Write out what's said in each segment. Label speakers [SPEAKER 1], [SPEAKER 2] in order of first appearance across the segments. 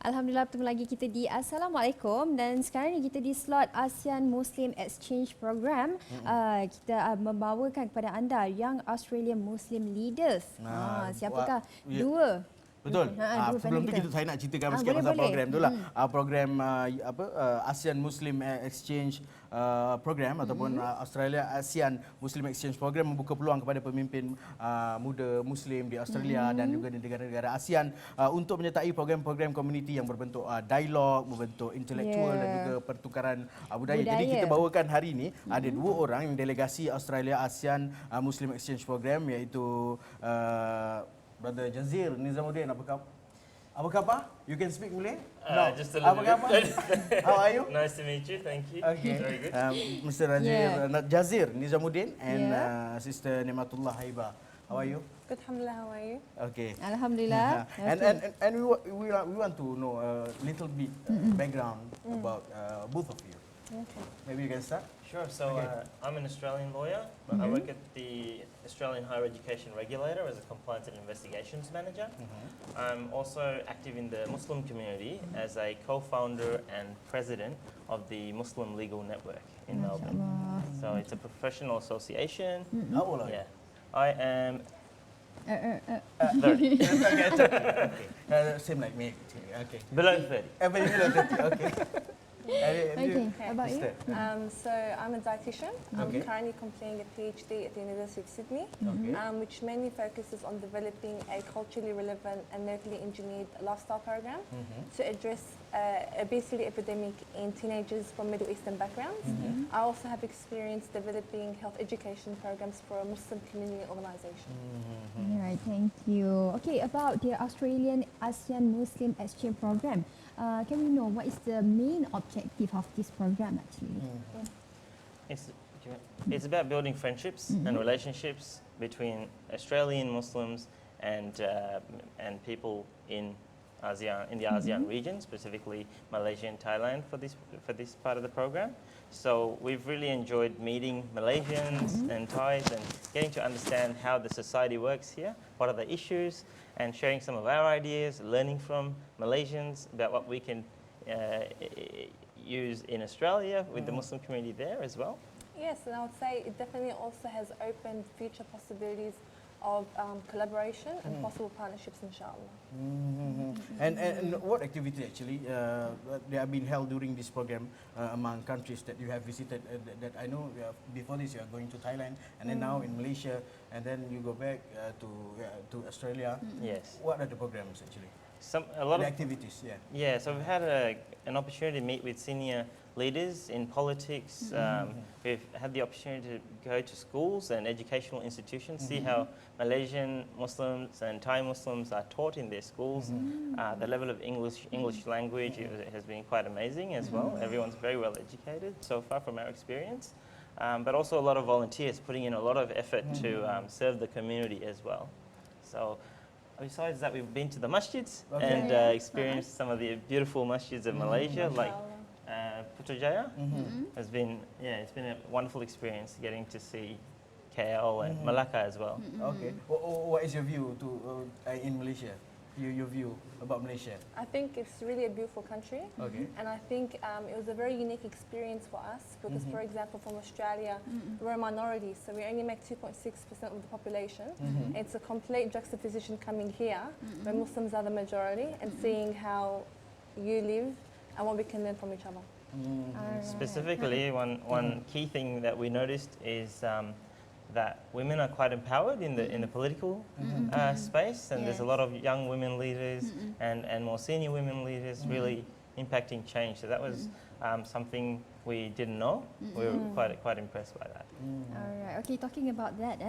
[SPEAKER 1] Alhamdulillah, bertemu lagi kita di Assalamualaikum dan sekarang ni kita di slot ASEAN Muslim Exchange Program. Kita membawakan kepada anda Young Australian Muslim Leaders. Siapakah? Dua.
[SPEAKER 2] Betul. Sebelum tu saya nak ceritakan sikit pasal program tu lah. Program ASEAN Muslim Exchange Program ataupun Australia ASEAN Muslim Exchange Program membuka peluang kepada pemimpin muda Muslim di Australia dan juga di negara-negara ASEAN untuk menyertai program-program komuniti yang berbentuk dialog, berbentuk intelektual dan juga pertukaran budaya. Jadi kita bawakan hari ini ada dua orang yang delegasi Australia ASEAN Muslim Exchange Program, iaitu Brother Jazir Nizamuddin. Apa khabar? You can speak Malay?
[SPEAKER 3] No. Just a little bit.
[SPEAKER 2] How are you?
[SPEAKER 3] Nice to meet you. Thank you.
[SPEAKER 2] Okay.
[SPEAKER 3] Very good.
[SPEAKER 2] Mr. Jazir Nizamuddin and Sister Nimatullah Haiba. How are you?
[SPEAKER 4] Good, alhamdulillah. How are you?
[SPEAKER 2] Okay.
[SPEAKER 1] Alhamdulillah.
[SPEAKER 2] And we want to know a little bit background about both of you.
[SPEAKER 4] Okay.
[SPEAKER 2] Maybe you can start.
[SPEAKER 3] Sure. So I'm an Australian lawyer. I work at the Australian Higher Education Regulator as a Compliance and Investigations Manager. I'm also active in the Muslim community as a co-founder and president of the Muslim Legal Network in Melbourne. So it's a professional association.
[SPEAKER 2] How old are you?
[SPEAKER 3] Yeah. I am
[SPEAKER 2] 30. Okay. Same like me. Okay.
[SPEAKER 3] below 30.
[SPEAKER 2] Below 30. Okay.
[SPEAKER 1] Okay. How about you?
[SPEAKER 4] So I'm a dietitian. I'm currently completing a PhD at the University of Sydney, which mainly focuses on developing a culturally relevant and locally engineered lifestyle program to address obesity epidemic in teenagers from Middle Eastern backgrounds. I also have experience developing health education programs for a Muslim community organisation.
[SPEAKER 1] All right, thank you. Okay, about the Australian ASEAN Muslim Exchange Program. Can we know what is the main objective of this program actually?
[SPEAKER 3] It's about building friendships and relationships between Australian Muslims and people in ASEAN, in the ASEAN region, specifically Malaysia and Thailand for this part of the program. So we've really enjoyed meeting Malaysians and Thais and getting to understand how the society works here, what are the issues, and sharing some of our ideas, learning from Malaysians about what we can use in Australia with the Muslim community there as well.
[SPEAKER 4] Yes, and I would say it definitely also has opened future possibilities of collaboration and possible partnerships, inshallah.
[SPEAKER 2] And what activity actually they have been held during this program among countries that you have visited? That I know before this you are going to Thailand and then now in Malaysia and then you go back to Australia.
[SPEAKER 3] Yes.
[SPEAKER 2] What are the programs actually?
[SPEAKER 3] A lot
[SPEAKER 2] the
[SPEAKER 3] of
[SPEAKER 2] activities.
[SPEAKER 3] Yeah. So we've had an opportunity to meet with senior leaders in politics. We've had the opportunity to go to schools and educational institutions, see how Malaysian Muslims and Thai Muslims are taught in their schools. The level of English language has been quite amazing as well. Everyone's very well educated so far from our experience. But also a lot of volunteers putting in a lot of effort to serve the community as well. So besides that, we've been to the masjids and experienced some of the beautiful masjids of Malaysia, like Putrajaya. Has been it's been a wonderful experience getting to see KL and Malacca as well.
[SPEAKER 2] Okay. What is your view in Malaysia? Your view about Malaysia?
[SPEAKER 4] I think it's really a beautiful country, and I think it was a very unique experience for us because, for example, from Australia, we're a minority, so we only make 2.6% of the population. It's a complete juxtaposition coming here, where Muslims are the majority, and seeing how you live and what we can learn from each other.
[SPEAKER 3] Specifically, one key thing that we noticed is that women are quite empowered in the political space, and there's a lot of young women leaders and more senior women leaders really impacting change. So that was something we didn't know. We were quite impressed by that.
[SPEAKER 1] All right. Okay, talking about that,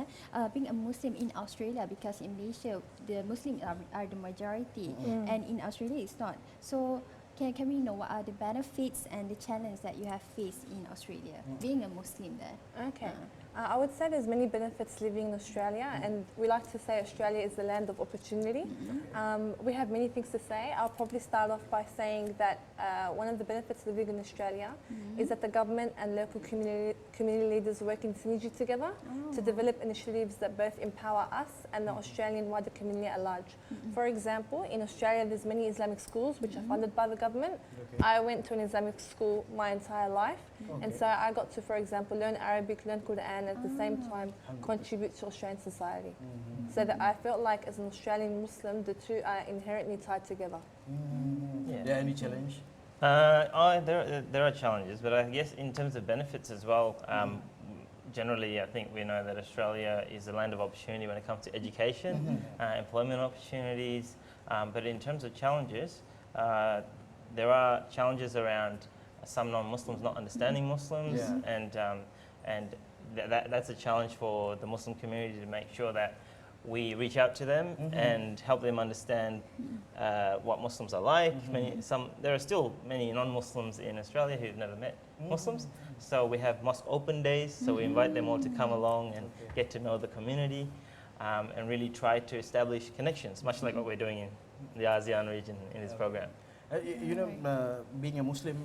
[SPEAKER 1] being a Muslim in Australia, because in Malaysia the Muslims are the majority, and in Australia it's not. So can we know what are the benefits and the challenges that you have faced in Australia, being a Muslim there?
[SPEAKER 4] Okay. I would say there's many benefits living in Australia, and we like to say Australia is the land of opportunity. We have many things to say. I'll probably start off by saying that one of the benefits living in Australia is that the government and local community leaders work in synergy together to develop initiatives that both empower us and the Australian wider community at large. For example, in Australia there's many Islamic schools which are funded by the government. I went to an Islamic school my entire life, and so I got to, for example, learn Arabic, learn Quran, at the same time contribute to Australian society. So that I felt like as an Australian Muslim, the two are inherently tied together.
[SPEAKER 2] Yeah, any challenge?
[SPEAKER 3] There are challenges, but I guess in terms of benefits as well, generally I think we know that Australia is a land of opportunity when it comes to education, employment opportunities, but in terms of challenges, there are challenges around some non-Muslims not understanding Muslims, and that's a challenge for the Muslim community to make sure that we reach out to them and help them understand what Muslims are like. There are still many non-Muslims in Australia who've never met Muslims, so we have mosque open days, so we invite them all to come along and get to know the community and really try to establish connections, much like what we're doing in the ASEAN region in this program.
[SPEAKER 2] Being a Muslim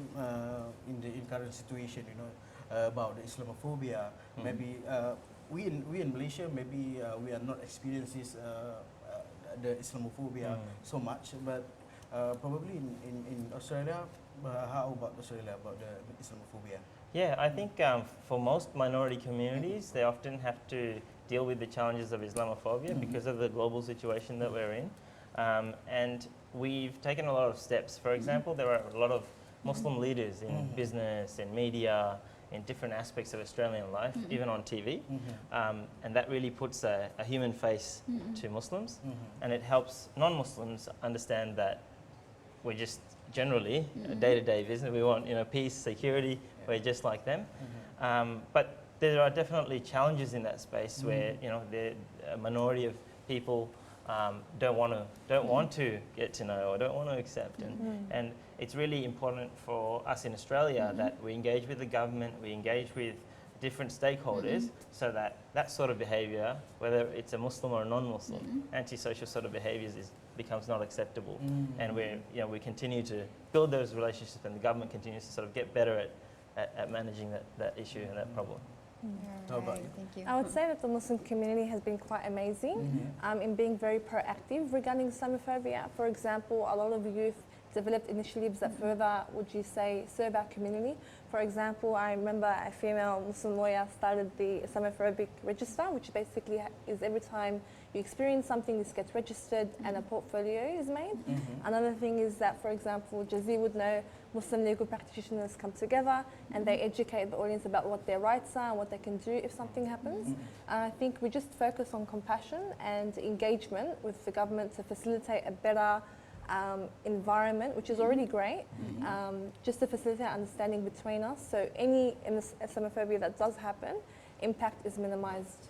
[SPEAKER 2] in current situation, about the Islamophobia, maybe we in Malaysia, maybe we are not experiencing the Islamophobia so much, but probably in Australia, how about Australia, about the Islamophobia?
[SPEAKER 3] Yeah, I think for most minority communities, they often have to deal with the challenges of Islamophobia because of the global situation that we're in. And we've taken a lot of steps. For example, there are a lot of Muslim leaders in business, in media, in different aspects of Australian life, even on TV. And that really puts a human face to Muslims. And it helps non-Muslims understand that we're just generally a day-to-day business. We want peace, security, we're just like them. But there are definitely challenges in that space where a minority of people don't want to get to know or don't want to accept, and it's really important for us in Australia that we engage with the government, we engage with different stakeholders, so that that sort of behaviour, whether it's a Muslim or a non-Muslim, antisocial sort of behaviours becomes not acceptable, and we continue to build those relationships, and the government continues to sort of get better at managing that issue and that problem.
[SPEAKER 1] Thank you.
[SPEAKER 4] I would say that the Muslim community has been quite amazing in being very proactive regarding Islamophobia. For example, a lot of youth developed initiatives that further, would you say, serve our community. For example, I remember a female Muslim lawyer started the Islamophobic register, which basically is every time you experience something, this gets registered and a portfolio is made. Another thing is that, for example, Jazzy would know Muslim legal practitioners come together and they educate the audience about what their rights are and what they can do if something happens. I think we just focus on compassion and engagement with the government to facilitate a better environment, which is already great, just to facilitate understanding between us. So any Islamophobia that does happen, impact is minimised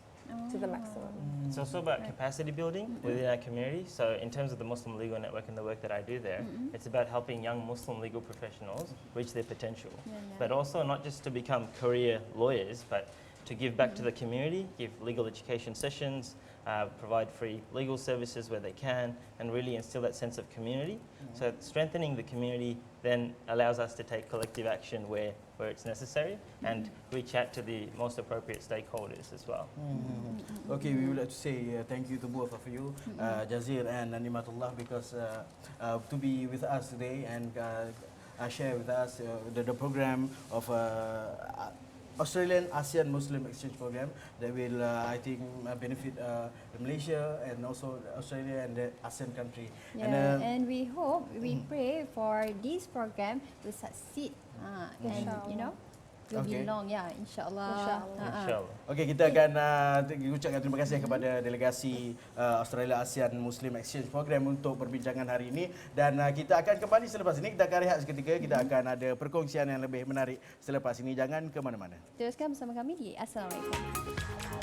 [SPEAKER 4] to the maximum.
[SPEAKER 3] It's also about capacity building within our community. So in terms of the Muslim Legal Network and the work that I do there, it's about helping young Muslim legal professionals reach their potential. But also not just to become career lawyers, but to give back to the community, give legal education sessions, provide free legal services where they can, and really instill that sense of community. So strengthening the community then allows us to take collective action where it's necessary and reach out to the most appropriate stakeholders as well.
[SPEAKER 2] Okay, we would like to say thank you to both of you, Jazir and Nimatullah, because to be with us today and share with us the program of Australian ASEAN Muslim Exchange Program that will, I think, benefit Malaysia and also Australia and the ASEAN country.
[SPEAKER 1] And we hope, we pray for this program to succeed and will be long, insyaAllah.
[SPEAKER 3] InsyaAllah.
[SPEAKER 2] Okey, kita akan ucapkan terima kasih kepada delegasi Australia ASEAN Muslim Exchange Program untuk perbincangan hari ini, dan kita akan kembali selepas ini. Kita akan rehat seketika, kita akan ada perkongsian yang lebih menarik selepas ini. Jangan ke mana-mana.
[SPEAKER 1] Teruskan bersama kami di Assalamualaikum.